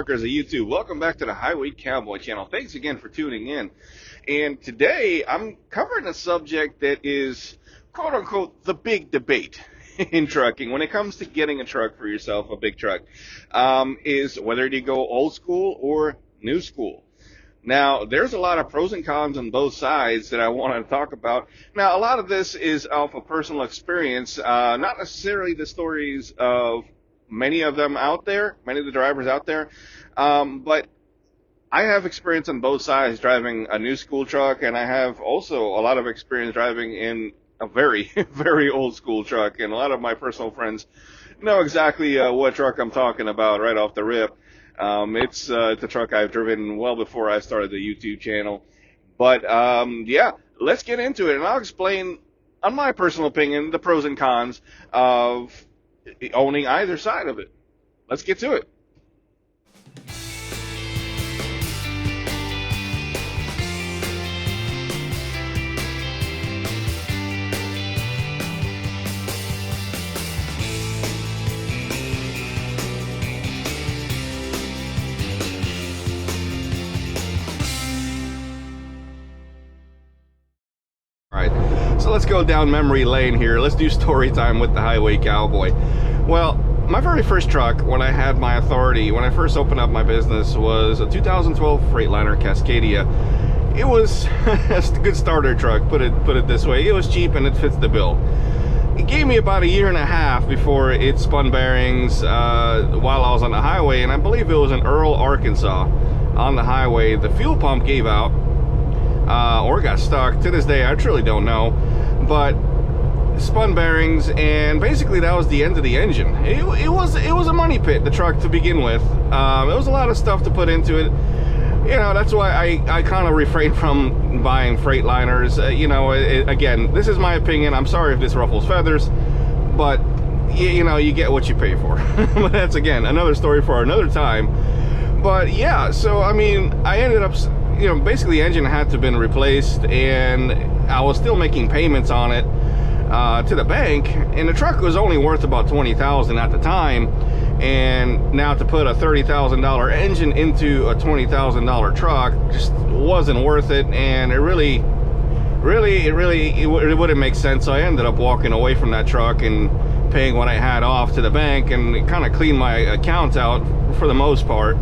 truckers of YouTube. Welcome back to the Highway Cowboy channel. Thanks again for tuning in. And today I'm covering a subject that is quote unquote the big debate in trucking when it comes to getting a truck for yourself, a big truck, is whether you go old school or new school. Now, there's a lot of pros and cons on both sides that I want to talk about. Now, a lot of this is off of personal experience, not necessarily the stories of many of them out there, many of the drivers out there, but I have experience on both sides driving a new school truck, and I have also a lot of experience driving in a very, very old school truck, and a lot of my personal friends know exactly what truck I'm talking about right off the rip. It's a truck I've driven well before I started the YouTube channel. But, yeah, let's get into it, and I'll explain, on my personal opinion, the pros and cons of owning either side of it. Let's get to it. So let's go down memory lane here. Let's do story time with the Highway Cowboy. Well, my very first truck when I had my authority, when I first opened up my business, was a 2012 Freightliner Cascadia. It was a good starter truck, put it this way. It was cheap and it fits the bill. It gave me about a year and a half before it spun bearings while I was on the highway, and I believe it was in Earl, Arkansas. On the highway, the fuel pump gave out. Or got stuck. To this day, I truly don't know. But spun bearings, and basically that was the end of the engine. It was a money pit, the truck, to begin with. It was a lot of stuff to put into it. You know, that's why I kind of refrained from buying Freightliners. Again, this is my opinion. I'm sorry if this ruffles feathers, but you know, you get what you pay for. But that's, again, another story for another time. But yeah, so I mean, I ended up, you know, basically the engine had to have been replaced, and I was still making payments on it to the bank, and the truck was only worth about $20,000 at the time, and now to put a $30,000 engine into a $20,000 truck just wasn't worth it, and it really wouldn't make sense. So I ended up walking away from that truck and paying what I had off to the bank, and it kind of cleaned my accounts out for the most part,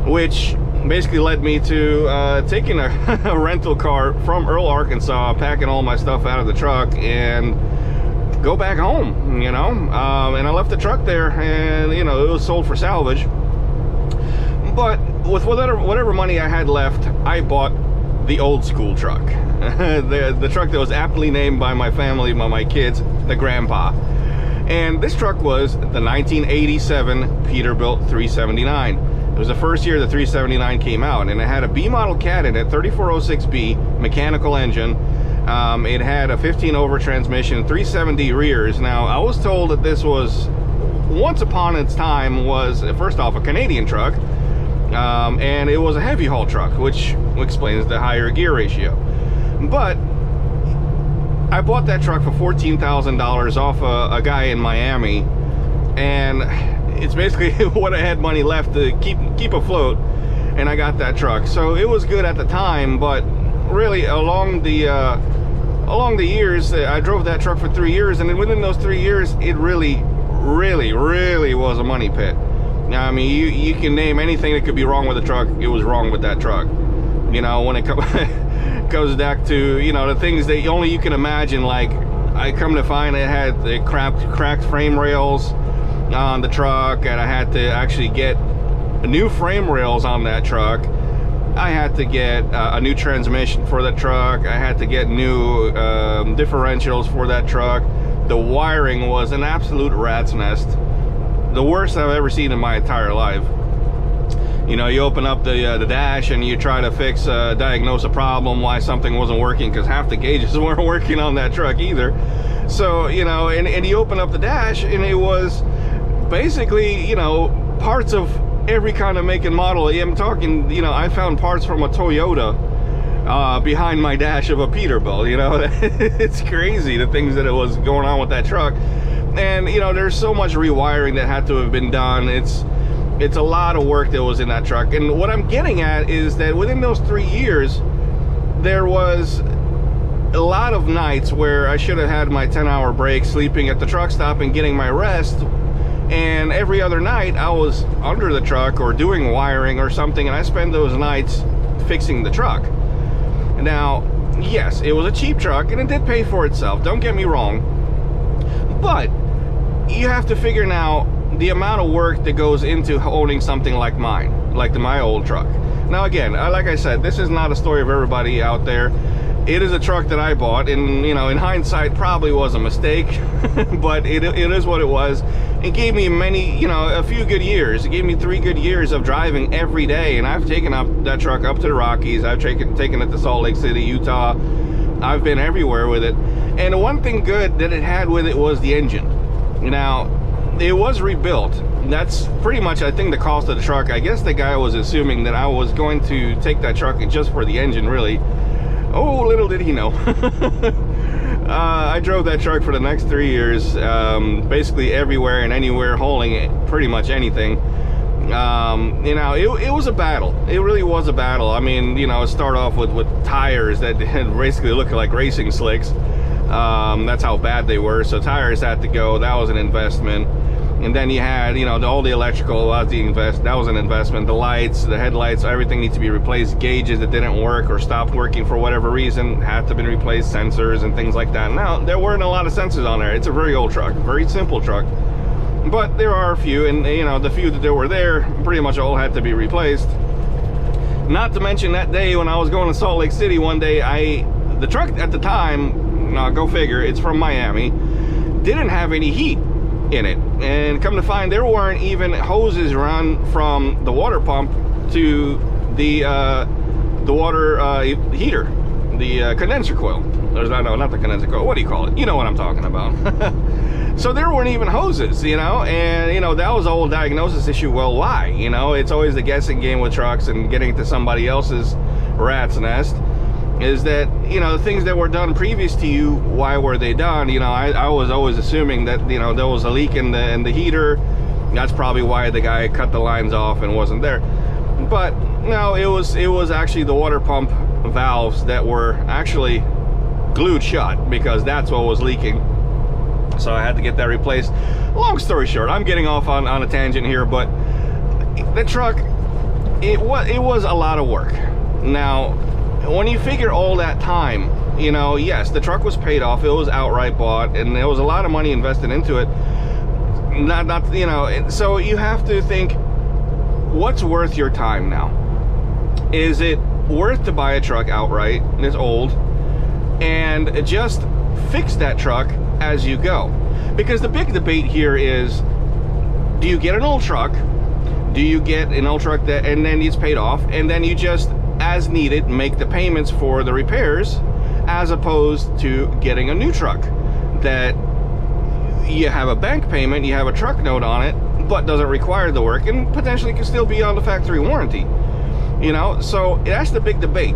which basically led me to taking a rental car from Earl, Arkansas, packing all my stuff out of the truck and go back home, you know. And I left the truck there, and you know, it was sold for salvage. But with whatever money I had left, I bought the old school truck, the truck that was aptly named by my family, by my kids, the Grandpa. And this truck was the 1987 Peterbilt 379. It was the first year the 379 came out, and it had a B model cat in it, 3406B mechanical engine. It had a 15-over transmission, 370 rears. Now, I was told that this was, once upon its time, was first off a Canadian truck, and it was a heavy haul truck, which explains the higher gear ratio. But I bought that truck for $14,000 off a guy in Miami, and it's basically what I had money left to keep afloat, and I got that truck. So it was good at the time, but really along the years, I drove that truck for 3 years, and then within those 3 years, it really was a money pit. Now, I mean, you can name anything that could be wrong with the truck. It was wrong with that truck. You know, when it goes back to, you know, the things that only you can imagine. Like, I come to find it had the cracked frame rails on the truck, and I had to actually get new frame rails on that truck. I had to get a new transmission for that truck. I had to get new differentials for that truck. The wiring was an absolute rat's nest, the worst I've ever seen in my entire life. You know, you open up the dash and you try to diagnose a problem, why something wasn't working, because half the gauges weren't working on that truck either. So, you know, and you open up the dash, and it was basically, you know, parts of every kind of make and model. I'm talking, you know, I found parts from a Toyota behind my dash of a Peterbilt. You know, it's crazy the things that was going on with that truck. And you know, there's so much rewiring that had to have been done. It's It's a lot of work that was in that truck. And what I'm getting at is that within those 3 years, there was a lot of nights where I should have had my 10-hour break, sleeping at the truck stop and getting my rest. And every other night I was under the truck or doing wiring or something, and I spent those nights fixing the truck. Now, yes, it was a cheap truck and it did pay for itself, don't get me wrong, but you have to figure now the amount of work that goes into owning something like mine, like my old truck. Now again, like I said, this is not a story of everybody out there. It is a truck that I bought, and in hindsight probably was a mistake, but it is what it was. It gave me a few good years. It gave me 3 good years of driving every day, and I've taken up that truck up to the Rockies. I've taken it to Salt Lake City, Utah. I've been everywhere with it. And the one thing good that it had with it was the engine. Now, it was rebuilt. That's pretty much, I think, the cost of the truck. I guess the guy was assuming that I was going to take that truck just for the engine, really. Oh, little did he know. I drove that truck for the next 3 years, basically everywhere and anywhere, hauling pretty much anything. It was a battle. It really was a battle. I mean, it started off with tires that basically looked like racing slicks. That's how bad they were. So tires had to go. That was an investment. And then you had, all the electrical, that was an investment. The lights, the headlights, everything needs to be replaced. Gauges that didn't work or stopped working for whatever reason had to be replaced. Sensors and things like that. Now, there weren't a lot of sensors on there. It's a very old truck, very simple truck. But there are a few, and the few that were there, pretty much all had to be replaced. Not to mention that day when I was going to Salt Lake City one day, the truck at the time, go figure, it's from Miami, didn't have any heat in it. And come to find, there weren't even hoses run from the water pump to the water heater, the condenser coil. Not the condenser coil, what do you call it? You know what I'm talking about. So there weren't even hoses, and that was a whole diagnosis issue. Well, why? It's always the guessing game with trucks and getting to somebody else's rat's nest. Is that, the things that were done previous to you, why were they done? I was always assuming that, there was a leak in the heater. That's probably why the guy cut the lines off and wasn't there. But no, it was actually the water pump valves that were actually glued shut, because that's what was leaking. So I had to get that replaced. Long story short, I'm getting off on a tangent here, but the truck, it was a lot of work. Now, when you figure all that time, yes, the truck was paid off, it was outright bought, and there was a lot of money invested into it. So you have to think, what's worth your time now? Is it worth to buy a truck outright, and it's old, and just fix that truck as you go? Because the big debate here is, do you get an old truck? Do you get an old truck that and then it's paid off, and then you just, as needed, make the payments for the repairs, as opposed to getting a new truck that you have a bank payment, you have a truck note on it, but doesn't require the work, and potentially can still be on the factory warranty? So that's the big debate.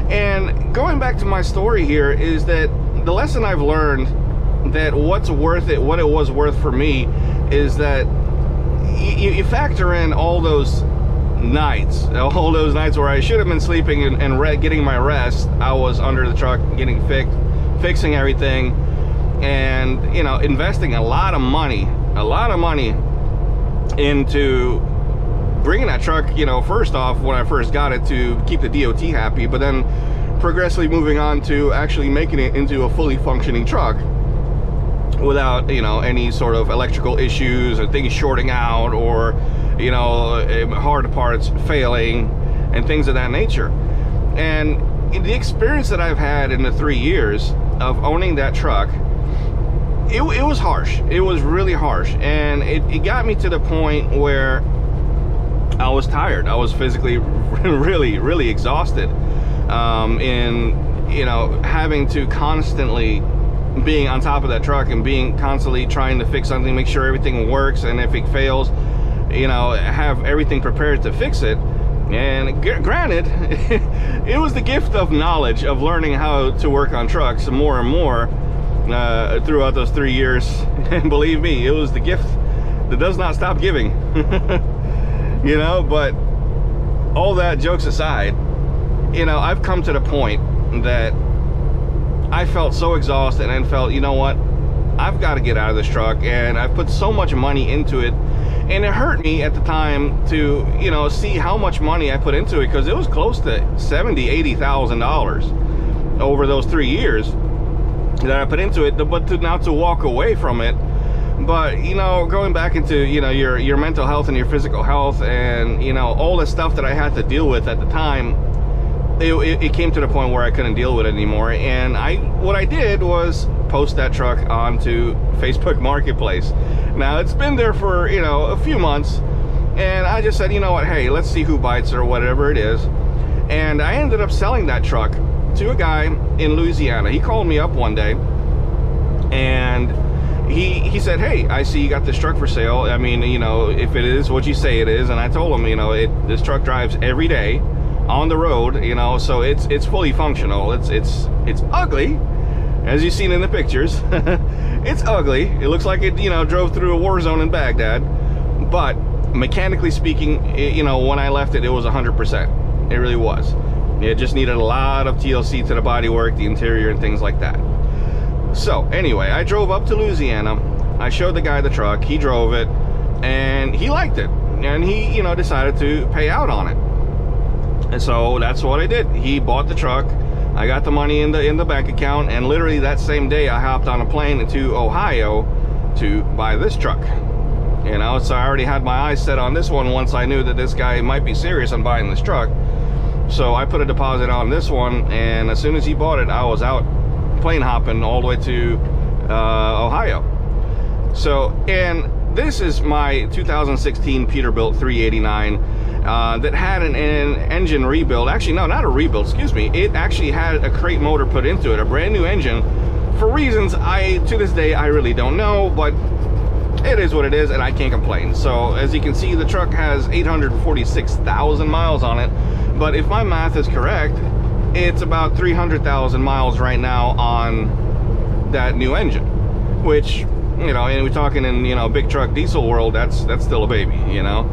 And going back to my story here, is that the lesson I've learned, that what's worth it, what it was worth for me, is that you factor in all those nights where I should have been sleeping and getting my rest. I was under the truck getting fixing everything, and investing a lot of money into bringing that truck, first off, when I first got it, to keep the DOT happy, but then progressively moving on to actually making it into a fully functioning truck without any sort of electrical issues or things shorting out, or hard parts failing and things of that nature. And the experience that I've had in the 3 years of owning that truck, it was harsh. It was really harsh, and it got me to the point where I was tired. I was physically really exhausted, in having to constantly being on top of that truck and being constantly trying to fix something, make sure everything works, and if it fails, have everything prepared to fix it. And granted, it was the gift of knowledge of learning how to work on trucks more and more throughout those 3 years. And believe me, it was the gift that does not stop giving. you know. But all that jokes aside, you know, I've come to the point that I felt so exhausted and felt, you know what, I've got to get out of this truck, and I've put so much money into it, and it hurt me at the time to, you know, see how much money I put into it, because it was close to $70,000-$80,000 over those 3 years that I put into it. But now to walk away from it, but, you know, going back into, you know, your mental health and your physical health, and, you know, all the stuff that I had to deal with at the time, it came to the point where I couldn't deal with it anymore. And what I did was post that truck onto Facebook Marketplace. Now, it's been there for, you know, a few months, and I just said, you know what, hey, let's see who bites, or whatever it is. And I ended up selling that truck to a guy in Louisiana. He called me up one day, and he said, hey, I see you got this truck for sale. I mean, you know, if it is what you say it is. And I told him, you know, this truck drives every day on the road, you know, so it's fully functional. It's ugly, as you've seen in the pictures. It's ugly. It looks like it, you know, drove through a war zone in Baghdad. But mechanically speaking, you know, when I left it, it was 100%. It really was. It just needed a lot of TLC to the bodywork, the interior, and things like that. So anyway, I drove up to Louisiana. I showed the guy the truck. He drove it, and he liked it, and he, you know, decided to pay out on it. And so that's what I did. He bought the truck. I got the money in the bank account, and literally that same day I hopped on a plane to Ohio to buy this truck. You know, so I already had my eyes set on this one once I knew that this guy might be serious on buying this truck. So I put a deposit on this one, and as soon as he bought it, I was out plane hopping all the way to Ohio. So, and this is my 2016 Peterbilt 389 that had an engine rebuild. Actually, no, not a rebuild, excuse me. It actually had a crate motor put into it, a brand new engine, for reasons to this day I really don't know, but it is what it is, and I can't complain. So as you can see, the truck has 846,000 miles on it, but if my math is correct, it's about 300,000 miles right now on that new engine, which, you know, and we're talking in, you know, big truck diesel world, that's still a baby, you know.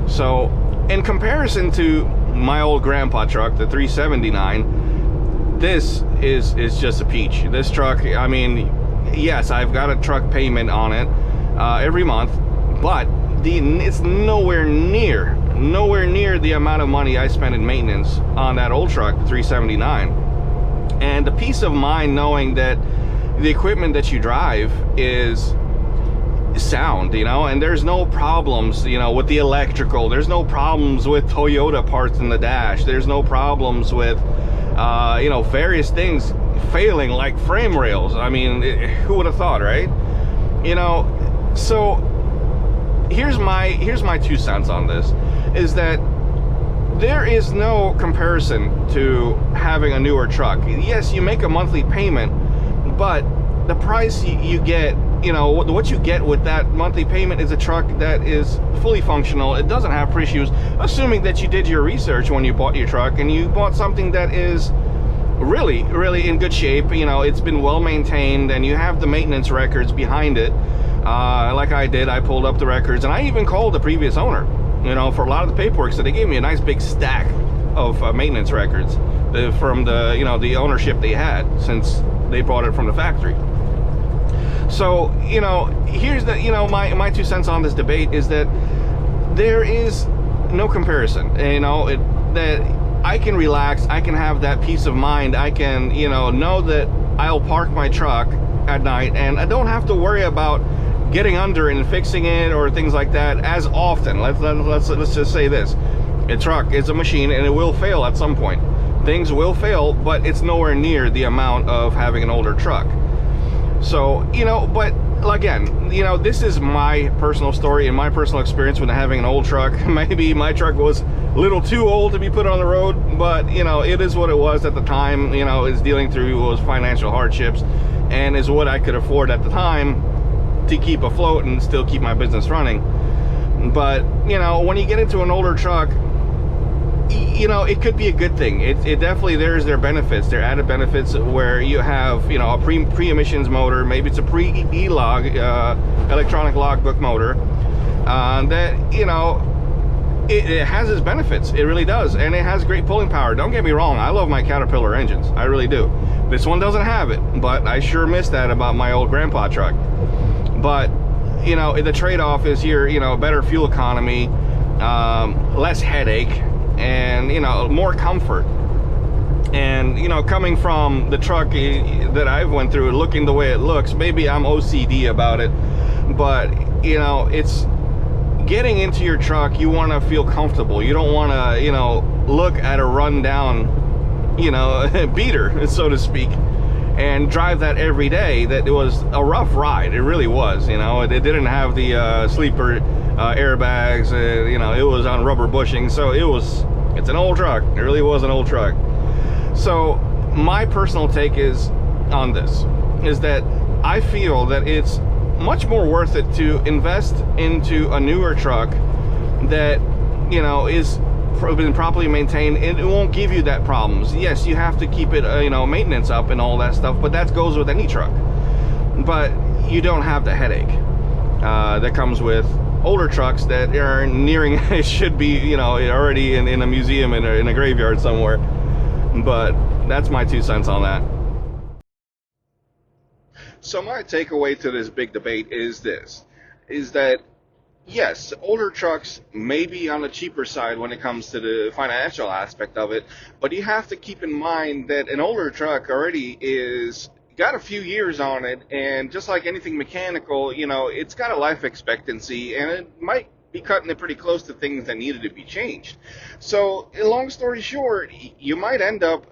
So in comparison to my old grandpa truck, the 379, this is just a peach. This truck, I mean, yes, I've got a truck payment on it every month, but it's nowhere near the amount of money I spent in maintenance on that old truck, the 379. And the peace of mind knowing that the equipment that you drive is sound, you know, and there's no problems, you know, with the electrical. There's no problems with Toyota parts in the dash. There's no problems with you know, various things failing, like frame rails. I mean, who would have thought, right? You know, so here's my 2 cents on this, is that there is no comparison to having a newer truck. Yes, you make a monthly payment, but the price you get, you know, what you get with that monthly payment is a truck that is fully functional. It doesn't have issues, assuming that you did your research when you bought your truck, and you bought something that is really, really in good shape. You know, it's been well maintained, and you have the maintenance records behind it. Like I did, I pulled up the records, and I even called the previous owner, you know, for a lot of the paperwork. So they gave me a nice big stack of maintenance records from the, you know, the ownership they had since they brought it from the factory. So, you know, here's the, you know, my 2 cents on this debate is that there is no comparison. You know, that I can relax, I can have that peace of mind, I can, you know that I'll park my truck at night, and I don't have to worry about getting under and fixing it or things like that as often. Let's just say this: a truck is a machine, and it will fail at some point. Things will fail, but it's nowhere near the amount of having an older truck. So, you know, but again, you know, this is my personal story and my personal experience with having an old truck. Maybe my truck was a little too old to be put on the road, but, you know, it is what it was at the time. You know, is dealing through those financial hardships, and is what I could afford at the time to keep afloat and still keep my business running. But, you know, when you get into an older truck, you know, it could be a good thing. It definitely, there's their benefits, their added benefits, where you have, you know, a pre-emissions motor. Maybe it's a pre-Elog electronic logbook motor that, you know, it has its benefits. It really does, and it has great pulling power. Don't get me wrong, I love my Caterpillar engines, I really do. This one doesn't have it, but I sure miss that about my old grandpa truck. But you know, the trade-off is here, you know, better fuel economy, less headache, and you know, more comfort. And you know, coming from the truck that I've went through, looking the way it looks, maybe I'm OCD about it, but you know, it's getting into your truck, you want to feel comfortable. You don't want to, you know, look at a rundown, you know, beater, so to speak, and drive that every day. That it was a rough ride. It really was. You know, it didn't have the sleeper airbags. You know, it was on rubber bushing, so it's an old truck. It really was an old truck. So my personal take is on this is that I feel that it's much more worth it to invest into a newer truck that, you know, is been properly maintained. It won't give you that problems. Yes, you have to keep it, you know, maintenance up and all that stuff, but that goes with any truck. But you don't have the headache that comes with older trucks that are nearing it should be, you know, already in a museum in a graveyard somewhere. But that's my 2 cents on that. So my takeaway to this big debate is this, is that yes, older trucks may be on the cheaper side when it comes to the financial aspect of it, but you have to keep in mind that an older truck already is got a few years on it, and just like anything mechanical, you know, it's got a life expectancy, and it might be cutting it pretty close to things that needed to be changed. So, long story short, you might end up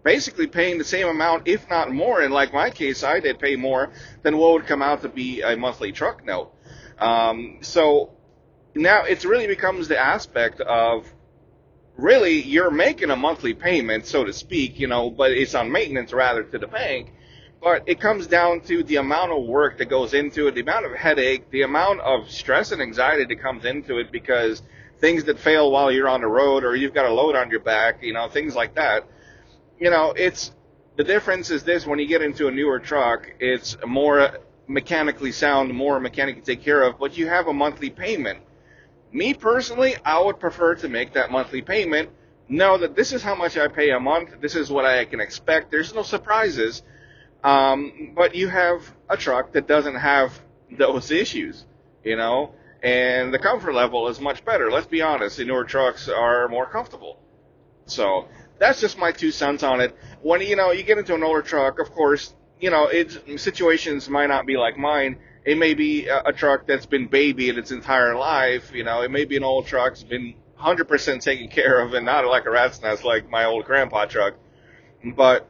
basically paying the same amount, if not more. In like my case, I did pay more than what would come out to be a monthly truck note. So now it really becomes the aspect of really you're making a monthly payment, so to speak, you know, but it's on maintenance rather to the bank. But it comes down to the amount of work that goes into it, the amount of headache, the amount of stress and anxiety that comes into it because things that fail while you're on the road or you've got a load on your back, you know, things like that. You know, it's the difference is this: when you get into a newer truck, it's more mechanically sound, more mechanically take care of, but you have a monthly payment. Me personally, I would prefer to make that monthly payment, know that this is how much I pay a month, this is what I can expect, there's no surprises, but you have a truck that doesn't have those issues, you know, and the comfort level is much better. Let's be honest, the newer trucks are more comfortable. So that's just my 2 cents on it. When, you know, you get into an older truck, of course, you know, situations might not be like mine. It may be a truck that's been babied its entire life. You know, it may be an old truck that's been 100% taken care of and not like a rat's nest like my old grandpa truck. But,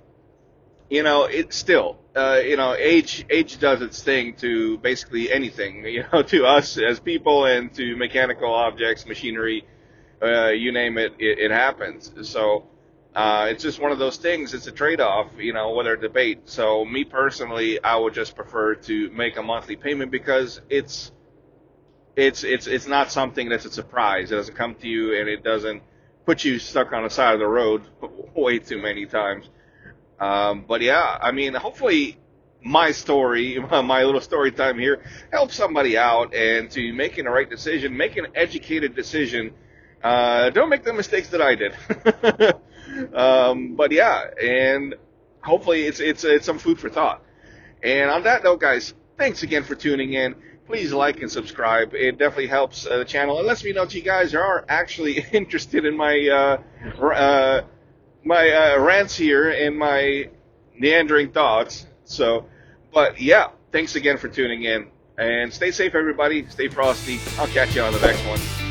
you know, it's still, you know, age does its thing to basically anything, you know, to us as people and to mechanical objects, machinery, you name it, it happens. So it's just one of those things. It's a trade-off, you know, whether debate. So me personally, I would just prefer to make a monthly payment because it's not something that's a surprise. It doesn't come to you and it doesn't put you stuck on the side of the road way too many times. But yeah, I mean, hopefully my story, my little story time here, helps somebody out and to making the right decision, make an educated decision. Don't make the mistakes that I did. But yeah, and hopefully it's some food for thought. And on that note, guys, thanks again for tuning in. Please like and subscribe. It definitely helps the channel. It lets me know that you guys are actually interested in my rants here and my meandering thoughts. So, but yeah, thanks again for tuning in. And stay safe, everybody. Stay frosty. I'll catch you on the next one.